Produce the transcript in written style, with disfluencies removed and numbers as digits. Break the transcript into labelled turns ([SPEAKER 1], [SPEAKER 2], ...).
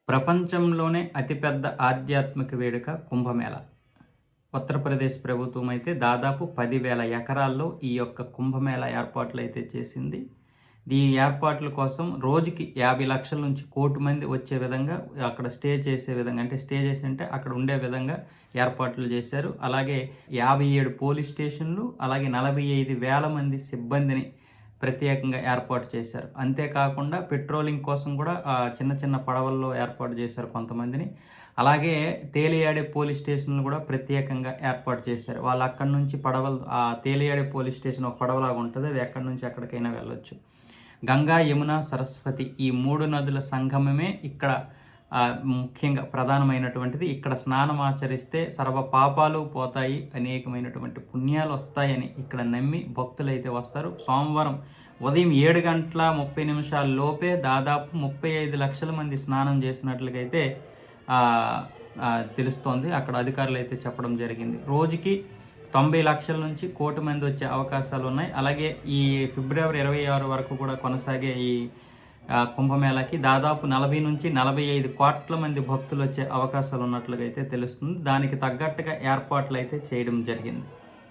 [SPEAKER 1] ప్రపంచంలోనే అతిపెద్ద ఆధ్యాత్మిక వేడుక కుంభమేళా. ఉత్తరప్రదేశ్ ప్రభుత్వం అయితే దాదాపు 10,000 ఎకరాల్లో ఈ యొక్క కుంభమేళా ఏర్పాట్లయితే చేసింది. ఈ ఏర్పాట్ల కోసం రోజుకి 50 లక్షల నుంచి 1,00,00,000 మంది వచ్చే విధంగా అక్కడ స్టే చేసే విధంగా స్టే చేసంటే అక్కడ ఉండే విధంగా ఏర్పాట్లు చేశారు. అలాగే 57 పోలీస్ స్టేషన్లు, అలాగే 45,000 మంది సిబ్బందిని ప్రత్యేకంగా ఏర్పాటు చేశారు. అంతేకాకుండా పెట్రోలింగ్ కోసం కూడా చిన్న చిన్న పడవల్లో ఏర్పాటు చేశారు కొంతమందిని. అలాగే తేలియాడే పోలీస్ స్టేషన్‌లు కూడా ప్రత్యేకంగా ఏర్పాటు చేశారు. వాళ్ళు అక్కడి నుంచి పడవలు తేలియాడే పోలీస్ స్టేషన్ ఒక పడవలాగా ఉంటది. అది ఎక్కడి నుంచి ఎక్కడికైనా వెళ్ళొచ్చు. గంగా, యమున, సరస్వతి ఈ 3 నదుల సంగమమే ఇక్కడ ముఖ్యంగా ప్రధానమైనటువంటిది. ఇక్కడ స్నానం ఆచరిస్తే సర్వ పాపాలు పోతాయి, అనేకమైనటువంటి పుణ్యాలు వస్తాయని ఇక్కడ నమ్మి భక్తులైతే వస్తారు. సోమవారం ఉదయం 7:30 లోపే దాదాపు 35 లక్షల మంది స్నానం చేసినట్లుగైతే తెలుస్తోంది. అక్కడ అధికారులు అయితే చెప్పడం జరిగింది. రోజుకి 90 లక్షల నుంచి 1,00,00,000 మంది వచ్చే అవకాశాలు ఉన్నాయి. అలాగే ఈ ఫిబ్రవరి 26 వరకు కూడా కొనసాగే ఈ కుంభమేళాకి దాదాపు 40 నుంచి 45 కోట్ల మంది భక్తులు వచ్చే అవకాశాలు ఉన్నట్లుగా అయితే తెలుస్తుంది. దానికి తగ్గట్టుగా ఏర్పాట్లు అయితే చేయడం జరిగింది.